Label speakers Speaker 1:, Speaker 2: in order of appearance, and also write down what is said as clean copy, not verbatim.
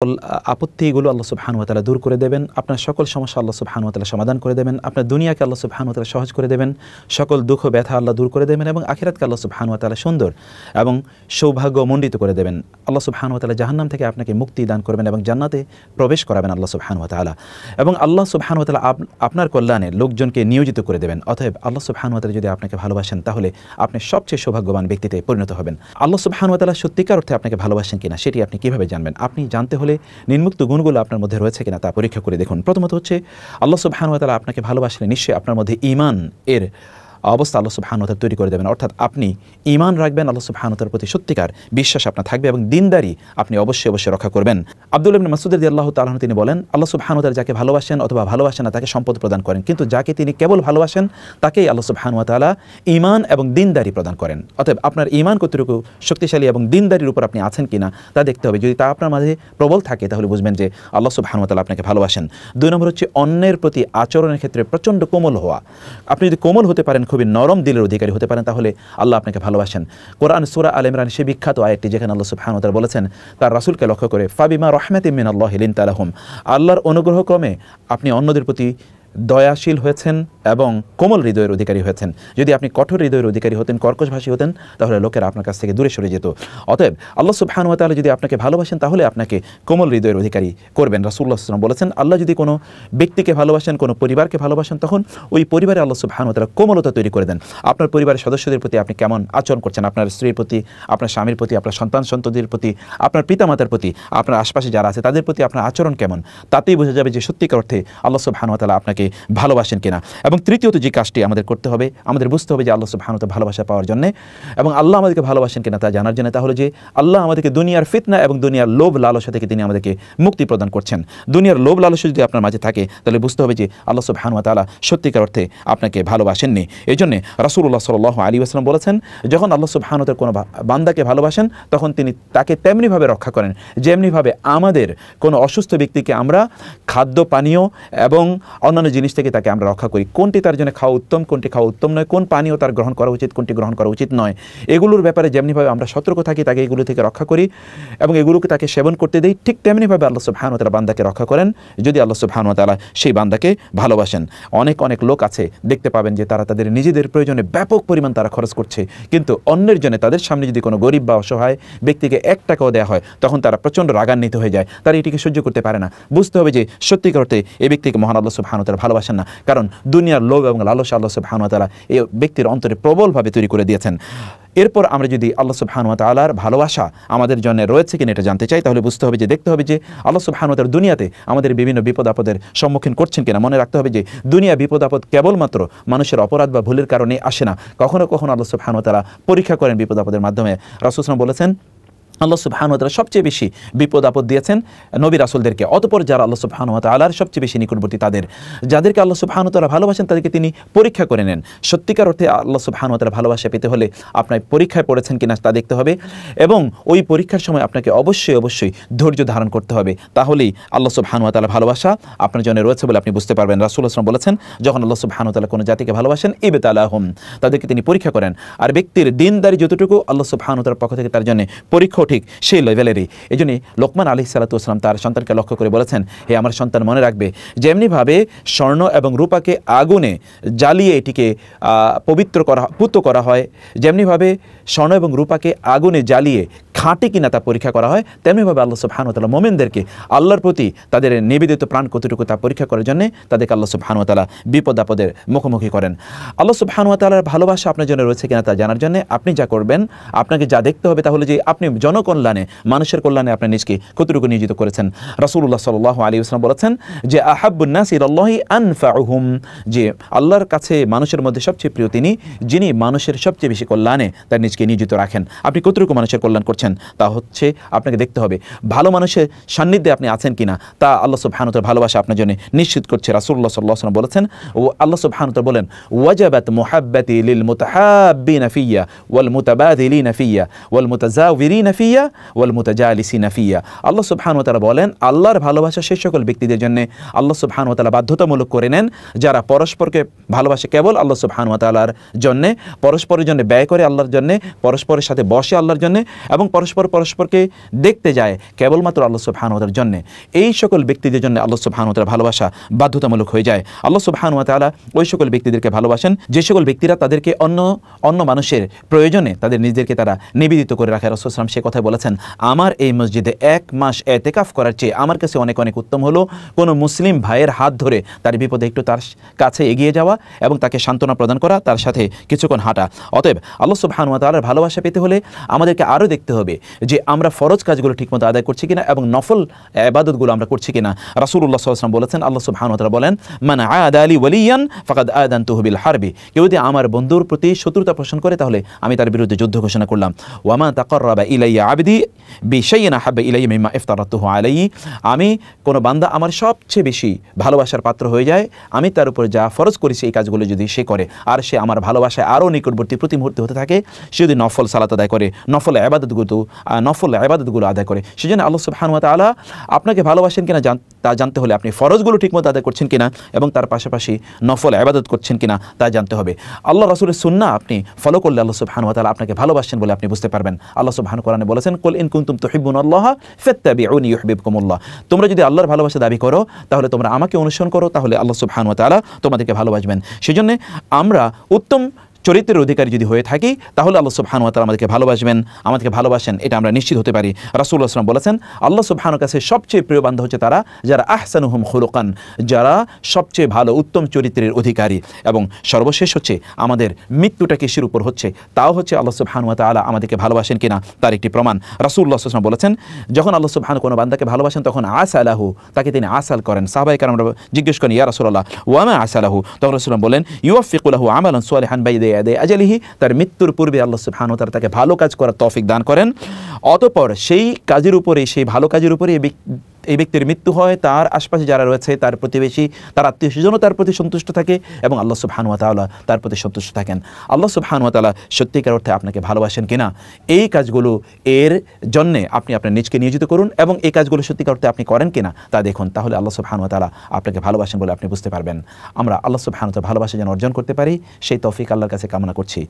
Speaker 1: সকল আপত্তিগুলো আল্লাহ সুবহানাহু ওয়া তাআলা দূর করে দেবেন, আপনার সকল সমস্যা আল্লাহ সুবহানাহু ওয়া তাআলা সমাধান করে দেবেন, আপনার দুনিয়াকে আল্লাহ সুবহানাহু ওয়া তাআলা সহজ করে দেবেন, সকল দুঃখ ব্যথা আল্লাহ দূর করে দেবেন এবং আখিরাতকে আল্লাহ সুবহানাহু ওয়া তাআলা সুন্দর এবং সৌভাগ্যমণ্ডিত করে দেবেন। আল্লাহ সুবহানাহু ওয়া তাআলা জাহান্নাম থেকে আপনাকে মুক্তি দান করবেন এবং জান্নাতে প্রবেশ করাবেন আল্লাহ সুবহানাহু ওয়া তাআলা, এবং আল্লাহ সুবহানাহু ওয়া তাআলা আপনার কল্যাণে লোকজনকে নিয়োজিত করে দেবেন। অতএব আল্লাহ সুবহানাহু ওয়া তাআলা যদি আপনাকে ভালোবাসেন তাহলে আপনি সবচেয়ে সৌভাগ্যবান ব্যক্তিতে পরিণত হবেন। আল্লাহ সুবহানাহু ওয়া তাআলা সত্যিকার অর্থে আপনাকে ভালোবাসেন কিনা সেটি আপনি কিভাবে জানবেন? আপনি জানতে হলে নিম্নোক্ত গুণগুলো আপনার মধ্যে রয়েছে কিনা তা পরীক্ষা করে দেখুন। প্রথমত হচ্ছে, আল্লাহ সুবহানাহু ওয়া তাআলা আপনাকে ভালোবাসলে নিশ্চয়ই আপনার মধ্যে ঈমান এর অবস্থা আল্লাহ সুবহানাহু ওয়া তাআলা তৈরি করে দেবেন। অর্থাৎ আপনি ঈমান রাখবেন, আল্লাহ সুবহানাহু ওয়া তাআলার প্রতি সত্যিকার বিশ্বাস আপনার থাকবে এবং দিনদারি আপনি অবশ্যই অবশ্যই রক্ষা করবেন। আব্দুল্লাহ ইবনে মাসউদ রাদিয়াল্লাহু তাআলা আনহু তিনি বলেন, আল্লাহ সুবহানাহু ওয়া তাআলা যাকে ভালোবাসেন অথবা ভালোবাসেন না তাকে সম্পদ প্রদান করেন, কিন্তু যাকে তিনি কেবল ভালোবাসেন তাকেই আল্লাহ সুবহানাহু ওয়া তাআলা ঈমান এবং দিনদারি প্রদান করেন। অতএব আপনার ঈমান কতটুকু শক্তিশালী এবং দিনদারির উপর আপনি আছেন কিনা তা দেখতে হবে। যদি তা আপনার মাঝে প্রবল থাকে তাহলে বুঝবেন যে আল্লাহ সুবহানাহু ওয়া তাআলা আপনাকে ভালোবাসেন। দুই নম্বর হচ্ছে অন্যের প্রতি আচরণের ক্ষেত্রে প্রচণ্ড কোমল হওয়া। আপনি যদি কোমল হতে পারেন, খুবই নরম দিলের অধিকারী হতে পারেন, তাহলে আল্লাহ আপনাকে ভালোবাসেন। কোরআন সূরা আল ইমরান সেই বিখ্যাত আয়াতটি যেখানে আল্লাহ সুবহানাহু ওয়া তাআলা বলেছেন তার রাসূলকে লক্ষ্য করে, ফাবিমা রাহমাতিম মিনাল্লাহি লিনতা লাহুম, আল্লাহর অনুগ্রহক্রমে আপনি অন্যদের প্রতি দয়াশীল হয়েছেন এবং কোমল হৃদয়ের অধিকারী হয়েছেন। যদি আপনি কঠোর হৃদয়ের অধিকারী হতেন, কর্কশভাষী হতেন, তাহলে লোকেরা আপনার কাছ থেকে দূরে সরে যেত। অতএব আল্লাহ সুবহানাহু ওয়া তাআলা যদি আপনাকে ভালোবাসেন তাহলে আপনাকে কোমল হৃদয়ের অধিকারী করবেন। রাসূলুল্লাহ সাল্লাল্লাহু আলাইহি ওয়াসাল্লাম বলেছেন, আল্লাহ যদি কোনো ব্যক্তিকে ভালোবাসেন, কোনো পরিবারকে ভালোবাসেন, তখন ওই পরিবারে আল্লাহ সুবহানাহু ওয়া তাআলা কোমলতা তৈরি করে দেন। আপনার পরিবারের সদস্যদের প্রতি আপনি কেমন আচরণ করছেন, আপনার স্ত্রীর প্রতি, আপনার স্বামীর প্রতি, আপনার সন্তানদের প্রতি, আপনার পিতামাতার প্রতি, আপনার আশপাশে যারা আছে তাদের প্রতি আপনার আচরণ কেমন, তাতেই বোঝা যাবে যে সত্যিকার অর্থে আল্লাহ সুবহানাহু ওয়া তাআলা আপনাকে ভালোবাসেন কিনা। এবং তৃতীয়ত যে কাজটি আমাদের করতে হবে, আমাদের বুঝতে হবে যে আল্লাহ সুবহানাহু ওয়া তাআলা ভালোবাসা পাওয়ার জন্য এবং আল্লাহ আমাদেরকে ভালোবাসেন কিনা তা জানার জন্য, তাহলে যে আল্লাহ আমাদেরকে দুনিয়ার ফিতনা এবং দুনিয়ার লোভ লালসা থেকে তিনি আমাদেরকে মুক্তি প্রদান করছেন। দুনিয়ার লোভ লালসা যদি আপনার মাঝে থাকে তাহলে বুঝতে হবে যে আল্লাহ সুবহানাহু ওয়া তাআলা সত্যিকার অর্থে আপনাকে ভালোবাসেননি। এই জন্য রাসূলুল্লাহ সাল্লাল্লাহু আলাইহি ওয়াসাল্লাম বলেছেন, যখন আল্লাহ সুবহানাহু ওয়া তাআলা কোনো বান্দাকে ভালোবাসেন তখন তিনি তাকে তেমনিভাবে রক্ষা করেন যেমনিভাবে আমাদের কোনো অসুস্থ ব্যক্তিকে আমরা খাদ্য পানীয় এবং অন্যান্য জিনিস থেকে তাকে আমরা রক্ষা করি। কোনটি তার জন্য খাওয়া উত্তম, কোনটি খাওয়া উত্তম নয়, কোন পানীয় তার গ্রহণ করা উচিত, কোনটি গ্রহণ করা উচিত নয়, এগুলোর ব্যাপারে যেমনিভাবে আমরা সতর্ক থাকি, তাকে এগুলো থেকে রক্ষা করি এবং এগুলোকে তাকে সেবন করতে দেই, ঠিক তেমনিভাবে আল্লাহ সুবহানাহু ওয়া তাআলা বান্দাকে রক্ষা করেন যদি আল্লাহ সুবহানাহু ওয়া তাআলা সেই বান্দাকে ভালোবাসেন। অনেক লোক আছে দেখতে পাবেন যে তারা তাদের নিজেদের প্রয়োজনে ব্যাপক পরিমাণ তারা খরচ করছে, কিন্তু অন্যের জন্য তাদের সামনে যদি কোনো গরিব বা অসহায় ব্যক্তিকে 1 টাকাও দেওয়া হয় তখন তারা প্রচণ্ড রাগান্বিত হয়ে যায়, তারা এটিকে সহ্য করতে পারে না। বুঝতে হবে যে সত্যিকার অর্থে এই ব্যক্তিকে মহান আল্লাহ সুবহানাহু ওয়া তাআলা ভালোবাসেন না, কারণ দুনিয়ার লোভ এবং লালসা আল্লাহ সুবহানাহু ওয়া তাআলা এই ব্যক্তির অন্তরে প্রবলভাবে তৈরি করে দিয়েছেন। এরপর আমরা যদি আল্লাহ সুবহানাহু ওয়া তাআলার ভালোবাসা আমাদের জন্য রয়েছে কিনা এটা জানতে চাই, তাহলে বুঝতে হবে যে দেখতে হবে যে আল্লাহ সুবহানাহু ওয়া তাআলা দুনিয়াতে আমাদের বিভিন্ন বিপদ আপদের সম্মুখীন করছেন কিনা। মনে রাখতে হবে যে দুনিয়া বিপদ আপদ কেবলমাত্র মানুষের অপরাধ বা ভুলের কারণে আসে না, কখনো কখনো আল্লাহ সুবহানাহু ওয়া তাআলা পরীক্ষা করেন বিপদ আপদের মাধ্যমে। রাসূল সাল্লাল্লাহু আলাইহি ওয়াসাল্লাম বলেছেন, আল্লাহ সুবহানাহু ওয়া তাআলা সবচেয়ে বেশি বিপদ আপদ দিয়েছেন নবী রাসূলদেরকে, অতঃপর যারা আল্লাহ সুবহানাহু ওয়া তাআলার সবচেয়ে বেশি নিকটবর্তী যাদেরকে আল্লাহ সুবহানাহু ওয়া তাআলা ভালোবাসেন তাদেরকে তিনি পরীক্ষা করে নেন। সত্যিকার অর্থে আল্লাহ সুবহানাহু ওয়া তাআলা ভালোবাসা পেতে হলে আপনার পরীক্ষায় পড়েছেন কিনা তা দেখতে হবে এবং ওই পরীক্ষার সময় আপনাকে অবশ্যই ধৈর্য ধারণ করতে হবে, তাহলেই আল্লাহ সুবহানাহু ওয়া তাআলা ভালোবাসা আপনার জন্য রয়েছে বলে আপনি বুঝতে পারবেন। রাসূল সাল্লাল্লাহু আলাইহি ওয়াসাল্লাম বলেছেন, যখন আল্লাহ সুবহানাহু ওয়া তাআলা কোনো জাতিকে ভালোবাসেন ইবতালাহুম, তাদেরকে তিনি পরীক্ষা করেন। আর ব্যক্তির দিনদারি যতটুকু আল্লাহ সুবহানাহু ওয়া তাআলার পক্ষ থেকে তার জন্য পরীক্ষাও ঠিক সেই লেভেল। এই জন্য লোকমান আলাইহিস সালাতু ওয়াস সালাম তার সন্তানকে লক্ষ্য করে বলেছেন, হে আমার সন্তান মনে রাখবে, যেমনিভাবে স্বর্ণ এবং রূপাকে আগুনে জ্বালিয়ে এটিকে পুত করা হয়, যেমনিভাবে স্বর্ণ এবং রূপাকে আগুনে জ্বালিয়ে খাঁটি কিনা তা পরীক্ষা করা হয়, তেমনিভাবে আল্লাহ সুবহানাহু ওয়া তাআলা মুমিনদেরকে আল্লাহর প্রতি তাদের নিবেদিত প্রাণ কতটুকু তা পরীক্ষা করার জন্য তাদেরকে আল্লাহ সুবহানাহু ওয়া তাআলা বিপদ আপদের মুখোমুখি করেন। আল্লাহ সুবহানাহু ওয়া তাআলার ভালোবাসা আপনার জন্য রয়েছে কিনা তা জানার জন্য আপনি যা করবেন, আপনাকে যা দেখতে হবে তাহলে যে আপনি জনকল্যাণে, মানুষের কল্যাণে আপনার নিজকে কতটুকু নিয়োজিত করেছেন। রাসূলুল্লাহ সাল্লাল্লাহু আলাইহি ওয়াসাল্লাম বলেছেন যে আহাব্বুন নাসি ইলাল্লাহি আনফাউহুম, যে আল্লাহর কাছে মানুষের মধ্যে সবচেয়ে প্রিয় তিনি যিনি মানুষের সবচেয়ে বেশি কল্যাণে তার নিজকে নিয়োজিত রাখেন। আপনি কতটুকু মানুষের কল্যাণ করছেন তা হচ্ছে আপনাকে দেখতে হবে। ভালো মানুষের সান্নিধ্যে আপনি আছেন কিনা তা আল্লাহ সুবহানাহু ওয়া তাআলা ভালোবাসা আপনার জন্য নিশ্চিত করছে। রাসূলুল্লাহ সাল্লাল্লাহু আলাইহি ওয়াসাল্লাম বলেছেন, ও আল্লাহ সুবহানাহু ওয়া তাআলা বলেন, ওয়াজাবাত মুহাব্বাতি লিল মুতাহাব্বিনা ফিয়া ওয়াল মুতাবাদিলিনা ফিয়া ওয়াল মুতাজাওয়িরিনা ফি ফিয়া ওয়াল মুতাজালিসিনা ফিয়া। আল্লাহ সুবহানাহু ওয়া তাআলা বলেন, আল্লাহর ভালোবাসা সেই সকল ব্যক্তিদের জন্য আল্লাহ সুবহানাহু ওয়া তাআলা বাধ্যতামূলক করে নেন যারা পরস্পরকে ভালোবাসে কেবল আল্লাহ সুবহানাহু ওয়া তাআলার জন্য, পরস্পরের জন্য ব্যয় করে আল্লাহর জন্য, পরস্পরের সাথে বসে আল্লাহর জন্য, এবং পরস্পরকে দেখতে যায় কেবলমাত্র আল্লাহ সুবহানাহু ওয়া তাআলার জন্য। এই সকল ব্যক্তিদের জন্য আল্লাহ সুবহানাহু ওয়া তাআলা ভালোবাসা বাধ্যতামূলক হয়ে যায়। আল্লাহ সুবহানাহু ওয়া তাআলা ওই সকল ব্যক্তিদেরকে ভালোবাসেন যে সকল ব্যক্তিরা তাদেরকে অন্য মানুষের প্রয়োজনে তাদের নিজেদেরকে তারা নিবেদিত করে রাখে। রাসূল সাল্লাল্লাহু আলাইহি ওয়াসাল্লাম সে কথা বলেছেন, আমার এই মসজিদে 1 মাস ইতিকাফ করার চেয়ে আমার কাছে অনেক অনেক উত্তম হলো কোনো মুসলিম ভাইয়ের হাত ধরে তার বিপদে একটু তার কাছে এগিয়ে যাওয়া এবং তাকে সান্ত্বনা প্রদান করা, তার সাথে কিছুক্ষণ হাঁটা। অতএব আল্লাহ সুবহানাহু ওয়া তাআলার ভালোবাসা পেতে হলে আমাদেরকে আরও দেখতে হবে যে আমরা ফরজ কাজগুলো ঠিকমতো আদায় করছি কিনা এবং নফল ইবাদতগুলো আমরা করছি কিনা। রাসূলুল্লাহ সাল্লাল্লাহু আলাইহি ওয়াসাল্লাম বলেছেন, আল্লাহ সুবহানাহু ওয়া তাআলা বলেন, মান আদা লি ওয়ালিয়ান ফাকাদ আযানতুহু বিল হারবি। কেউ যদি আমার বন্ধুর প্রতি শত্রুতা পোষণ করে তাহলে আমি তার বিরুদ্ধে যুদ্ধ ঘোষণা করলাম। ওয়ামা তাকাররাবা ইলাইয়া আবদি বিশাইইন আহাব্বা ইলাইয়া মিম্মা ইফতারাতুহু আলাইহি। আমি কোনো বান্দা আমার সবচেয়ে বেশি ভালোবাসার পাত্র হয়ে যায় আমি তার উপর যা ফরজ করেছি এই কাজগুলো যদি সে করে, আর সে আমার ভালোবাসায় আরও নিকটবর্তী প্রতি মুহূর্তে হতে থাকে, সে যদি নফল সালাত আদায় করে, নফল ইবাদতগুলো আদায় করে। সেজন্য আল্লাহ সুবহানাহু ওয়া তাআলা আপনাকে ভালোবাসেন কিনা তা জানতে হলে আপনি ফরজগুলো ঠিকমতো আদায় করছেন কিনা এবং তার পাশাপাশি নফল ইবাদত করছেন কিনা তা জানতে হবে। আল্লাহ রাসূলের সুন্নাহ আপনি ফলো করলে আল্লাহ সুবহানাহু ওয়া তাআলা আপনাকে ভালোবাসেন বলে আপনি বুঝতে পারবেন। আল্লাহ সুবহানাহু কোরআনে বলেছেন, কুল ইন কুনতুম তুহিব্বুনাল্লাহ ফাত্তাবিউনি ইউহিব্বুকুমুল্লাহ। তোমরা যদি আল্লাহর ভালোবাসা দাবি করো তাহলে তোমরা আমাকে অনুসরণ করো, তাহলে আল্লাহ সুবহানাহু ওয়া তাআলা তোমাদেরকে ভালোবাসবেন। সেজন্য আমরা উত্তম চরিত্রের অধিকারী যদি হয়ে থাকি তাহলে আল্লাহ সুবহানাহু ওয়া তাআলা আমাদেরকে ভালোবাসেন এটা আমরা নিশ্চিত হতে পারি। রাসূলুল্লাহ সাল্লাল্লাহু আলাইহি ওয়াসাল্লাম বলেছেন, আল্লাহ সুবহানাহু কাছে সবচেয়ে প্রিয় বান্দা হচ্ছে তারা যারা আহসানুহুম খুলুকান, যারা সবচেয়ে ভালো উত্তম চরিত্রের অধিকারী। এবং সর্বশেষ হচ্ছে আমাদের মৃত্যুটা কিসের উপর হচ্ছে, তাও হচ্ছে আল্লাহ সুবহানাহু ওয়া তাআলা আমাদেরকে ভালোবাসেন কিনা তার একটি প্রমাণ। রাসূলুল্লাহ সাল্লাল্লাহু আলাইহি ওয়াসাল্লাম বলেছেন, যখন আল্লাহ সুবহানাহু কোনো বান্দাকে ভালোবাসেন তখন আসালাহু, তাকে তিনি আসাল করেন। সাহাবায়ে কেরামরা জিজ্ঞেস করেন, ইয়া রাসূলুল্লাহ ওয়া মা আসালাহু? তখন রাসূলুল্লাহ বলেন, ইউওয়াফিকু লাহু আমালান সালিহান বাইনা ইয়াদাই আজালিহি, তার মৃত্যুর পূর্বে আল্লাহ সুবহানাহু ওয়া তাআলা তাকে ভালো কাজ করার তৌফিক দান করেন। অতঃপর সেই কাজের উপরে, সেই ভালো কাজের উপরে এই ব্যক্তির মৃত্যু হয়, তার আশপাশে যারা রয়েছে, তার প্রতিবেশী, তার আত্মীয় স্বজনও তার প্রতি সন্তুষ্ট থাকে এবং আল্লাহ সুবহানাহু ওয়া তাআলা তার প্রতি সন্তুষ্ট থাকেন। আল্লাহ সুবহানাহু ওয়া তাআলা সত্যিকার অর্থে আপনাকে ভালোবাসেন কিনা এই কাজগুলো এর জন্যে আপনি আপনার নিজকে নিয়োজিত করুন এবং এই কাজগুলো সত্যিকার অর্থে আপনি করেন কিনা তা দেখুন, তাহলে আল্লাহ সুবহানাহু ওয়া তাআলা আপনাকে ভালোবাসেন বলে আপনি বুঝতে পারবেন। আমরা আল্লাহ সুবহানাহু ওয়া তাআলা ভালোবাসা যেন অর্জন করতে পারি সেই তৌফিক আল্লাহর কাছে কামনা করছি।